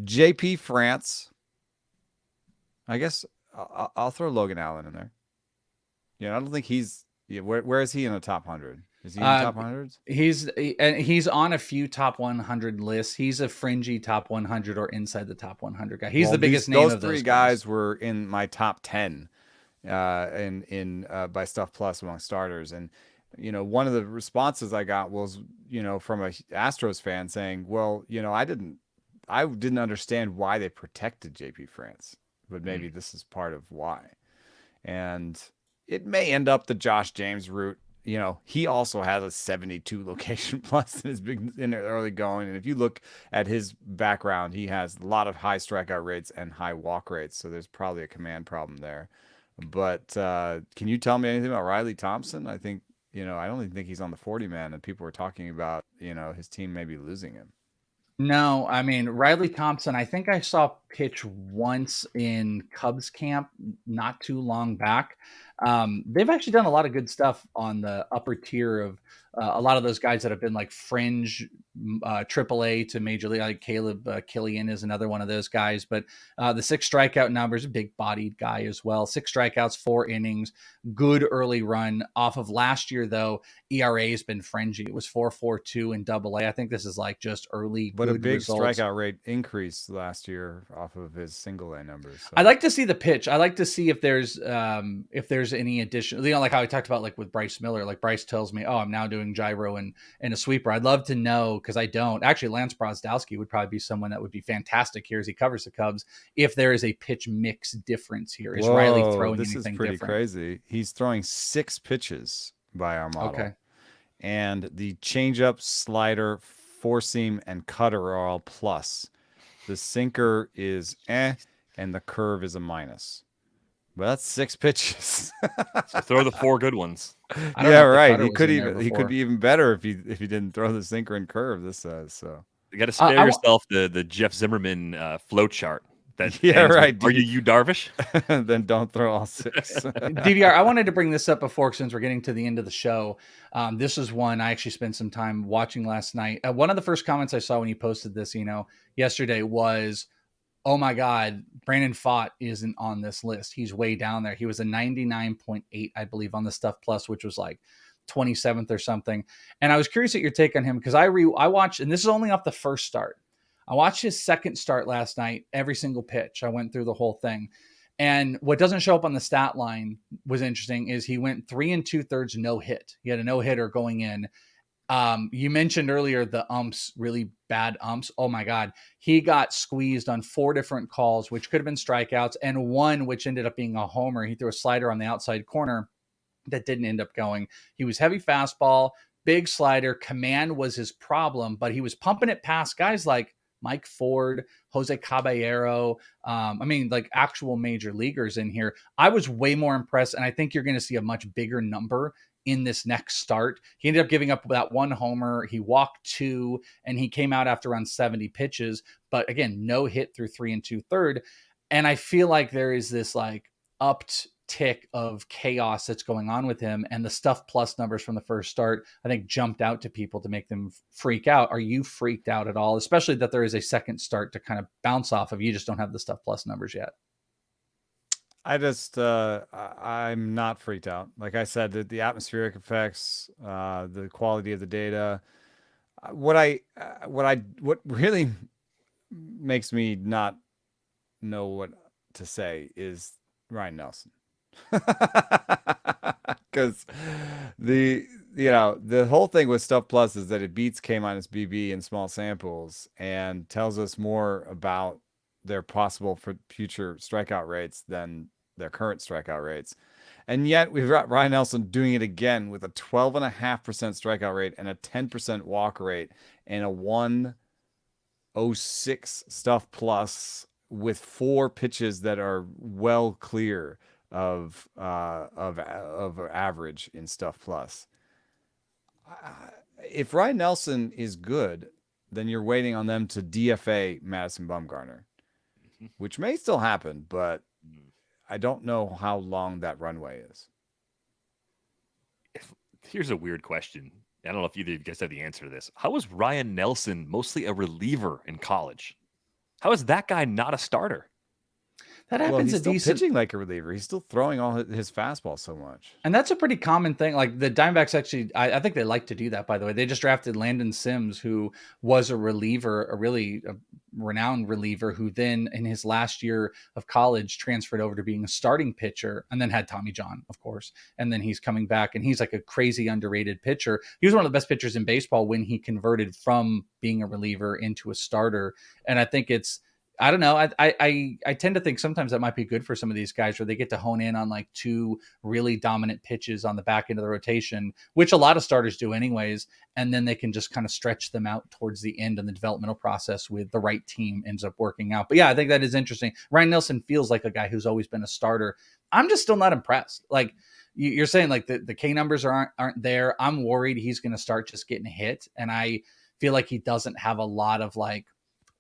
JP France. I guess I'll throw Logan Allen in there. I don't think he's. Where is he in the top 100? Is he in the top 100s? He's on a few top 100 lists. He's a fringy top 100 or inside the top 100 guy. He's the biggest name of those 3 guys were in my top 10 by Stuff Plus among starters. And one of the responses I got was from a Astros fan saying, well, I didn't understand why they protected JP France, but maybe this is part of why. And it may end up the Josh James route. He also has a 72 location plus in the early going. And if you look at his background, he has a lot of high strikeout rates and high walk rates. So there's probably a command problem there. But can you tell me anything about Riley Thompson? I think, I don't even think he's on the 40 man, and people were talking about, his team maybe losing him. No, I mean, Riley Thompson, I think I saw pitch once in Cubs camp not too long back. They've actually done a lot of good stuff on the upper tier of a lot of those guys that have been like Fringe AAA to Major League. Like Caleb Killian is another one of those guys. But the 6 strikeout numbers, a big bodied guy as well. 6 strikeouts, 4 innings, good early run. Off of last year, though, ERA has been fringy. It was 4.42 in AA. I think this is like just early. But good a big results. strikeout rate increase last year off of his single A numbers. So. I'd like to see the pitch. I like to see if there's any addition, like how I talked about, like with Bryce Miller, like Bryce tells me, oh, I'm now doing gyro and a sweeper. I'd love to know, because I don't actually. Lance Brozdowski would probably be someone that would be fantastic here as he covers the Cubs. If there is a pitch mix difference here, is Riley throwing this anything is pretty different? crazy. He's throwing 6 pitches by our model. Okay. And the changeup, slider, four seam, and cutter are all plus. The sinker is and the curve is a minus. But that's 6 pitches. So throw the 4 good ones. Yeah, right. He could be even better if he didn't throw the sinker and curve. This says so. You got to spare yourself the Jeff Zimmerman flow chart. Right. Are you Darvish? Then don't throw all 6. DVR, I wanted to bring this up before, since we're getting to the end of the show. This is one I actually spent some time watching last night. One of the first comments I saw when you posted this, yesterday was, oh my God, Brandon Pfaadt isn't on this list. He's way down there. He was a 99.8, I believe, on the Stuff Plus, which was like 27th or something. And I was curious at your take on him, because I watched, and this is only off the first start. I watched his second start last night, every single pitch. I went through the whole thing. And what doesn't show up on the stat line was interesting is he went 3 2/3 no hit. He had a no hitter going in. You mentioned earlier the umps, really bad umps. Oh my God. He got squeezed on 4 different calls, which could have been strikeouts, and one which ended up being a homer. He threw a slider on the outside corner that didn't end up going. He was heavy fastball, big slider. Command was his problem, but he was pumping it past guys like Mike Ford, Jose Caballero. Like actual major leaguers in here. I was way more impressed, and I think you're going to see a much bigger number in this next start. He ended up giving up that 1 homer. He walked 2, and he came out after around 70 pitches. But again, no hit through 3 2/3. And I feel like there is this like uptick of chaos that's going on with him. And the Stuff Plus numbers from the first start, I think, jumped out to people to make them freak out. Are you freaked out at all? Especially that there is a second start to kind of bounce off of. You just don't have the Stuff Plus numbers yet. I'm not freaked out. Like I said, the atmospheric effects, the quality of the data. What really makes me not know what to say is Ryan Nelson. Because the whole thing with Stuff Plus is that it beats K-BB in small samples and tells us more about their possible for future strikeout rates than their current strikeout rates. And yet we've got Ryan Nelson doing it again with a 12.5% strikeout rate and a 10% walk rate and a 106 Stuff Plus with 4 pitches that are well clear of average in Stuff Plus. If Ryan Nelson is good, then you're waiting on them to DFA Madison Bumgarner, which may still happen, but I don't know how long that runway is. Here's a weird question. I don't know if either of you guys have the answer to this. How was Ryan Nelson mostly a reliever in college? How is that guy not a starter? That happens he's still pitching like a reliever. He's still throwing all his fastball so much. And that's a pretty common thing. Like the Diamondbacks actually, I think they like to do that, by the way. They just drafted Landon Sims, who was a reliever, a renowned reliever, who then in his last year of college transferred over to being a starting pitcher, and then had Tommy John, of course. And then he's coming back, and he's like a crazy underrated pitcher. He was one of the best pitchers in baseball when he converted from being a reliever into a starter. And I think I don't know. I tend to think sometimes that might be good for some of these guys, where they get to hone in on like 2 really dominant pitches on the back end of the rotation, which a lot of starters do anyways. And then they can just kind of stretch them out towards the end, and the developmental process with the right team ends up working out. But yeah, I think that is interesting. Ryan Nelson feels like a guy who's always been a starter. I'm just still not impressed. Like you're saying, like the K numbers aren't there. I'm worried he's going to start just getting hit. And I feel like he doesn't have a lot of like,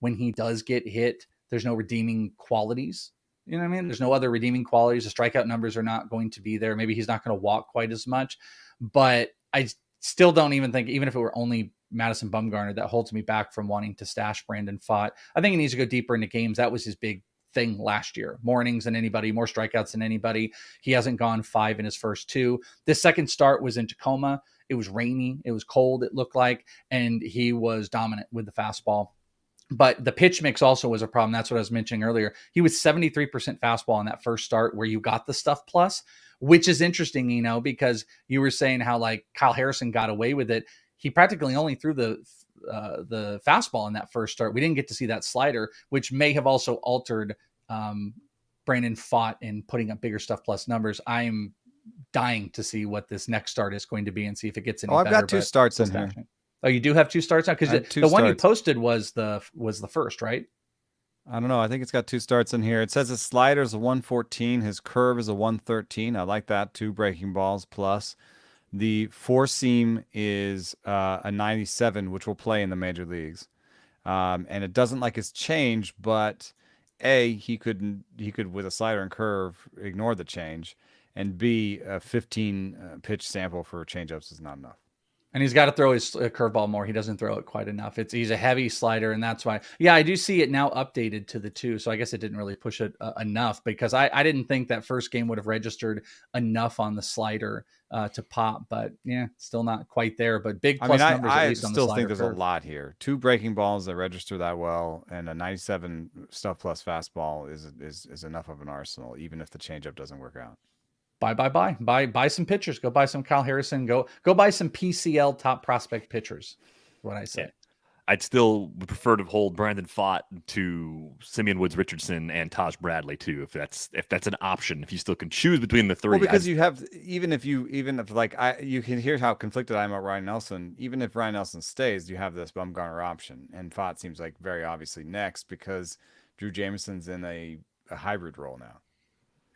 when he does get hit, there's no redeeming qualities. You know what I mean? There's no other redeeming qualities. The strikeout numbers are not going to be there. Maybe he's not going to walk quite as much, but I still don't even think, even if it were only Madison Bumgarner, that holds me back from wanting to stash Brandon Pfaadt. I think he needs to go deeper into games. That was his big thing last year. More innings than anybody, more strikeouts than anybody. He hasn't gone 5 in his first 2. This second start was in Tacoma. It was rainy. It was cold, it looked like, and he was dominant with the fastball. But the pitch mix also was a problem. That's what I was mentioning earlier. He was 73% fastball on that first start where you got the Stuff Plus, which is interesting, because you were saying how like Kyle Harrison got away with it. He practically only threw the fastball in that first start. We didn't get to see that slider, which may have also altered Brandon Pfaadt in putting up bigger Stuff Plus numbers. I'm dying to see what this next start is going to be and see if it gets any better. I've got 2 starts in here. Oh, you do have 2 starts now? Because the one you posted was the first, right? I don't know. I think it's got 2 starts in here. It says his slider is a 114. His curve is a 113. I like that. 2 breaking balls plus. The 4-seam is a 97, which will play in the major leagues. And it doesn't like his change, but A, he could with a slider and curve ignore the change, and B, a 15 pitch sample for changeups is not enough. And he's got to throw his curveball more. He doesn't throw it quite enough. He's a heavy slider, and that's why. Yeah, I do see it now updated to the 2. So I guess it didn't really push it enough because I didn't think that first game would have registered enough on the slider to pop. But yeah, still not quite there. But big plus numbers at least on the slider. I still think there's a lot here. 2 breaking balls that register that well, and a 97 Stuff Plus fastball is enough of an arsenal, even if the changeup doesn't work out. Buy some pitchers. Go buy some Kyle Harrison. Go buy some PCL top prospect pitchers. What I say. Yeah. I'd still prefer to hold Brandon Pfaadt to Simeon Woods Richardson and Taj Bradley too, if that's an option. If you still can choose between the 3. Well, because you have you can hear how conflicted I am about Ryan Nelson. Even if Ryan Nelson stays, you have this Bumgarner option, and Pfaadt seems like very obviously next because Drew Jameson's in a hybrid role now.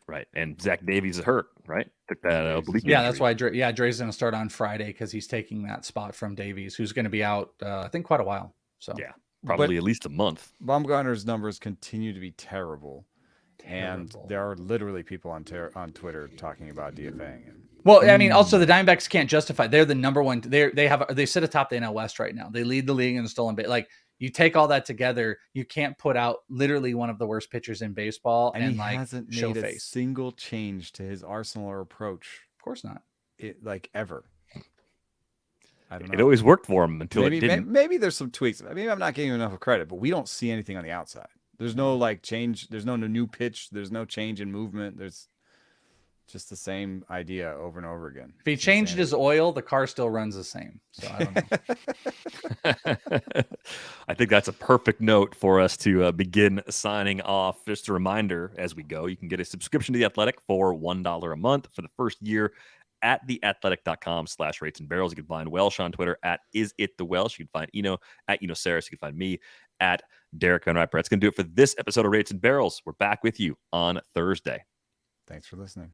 Right, and Zach Davies is hurt, right? Took that oblique injury. Yeah, that's why. Dre's going to start on Friday because he's taking that spot from Davies, who's going to be out, I think, quite a while. So yeah, probably at least a month. Bumgarner's numbers continue to be terrible, and there are literally people on Twitter talking about DFAing him. Well, I mean, also the Diamondbacks can't justify. They're the number one. They sit atop the NL West right now. They lead the league in stolen base. Like, you take all that together, you can't put out literally one of the worst pitchers in baseball and he like hasn't show made face. A single change to his arsenal or approach. Of course not. Ever. I don't know. It always worked for him until it didn't. Maybe there's some tweaks. Maybe I'm not giving him enough credit, but we don't see anything on the outside. There's no change. There's no new pitch. There's no change in movement. There's just the same idea over and over again. If he changed his oil, the car still runs the same. So I don't know. I think that's a perfect note for us to begin signing off. Just a reminder as we go, you can get a subscription to The Athletic for $1 a month for the first year at theathletic.com/rates and barrels. You can find Welsh on Twitter at isitthewelsh. You can find Eno at Eno Saris. You can find me at Derek Van Riper. That's going to do it for this episode of Rates and Barrels. We're back with you on Thursday. Thanks for listening.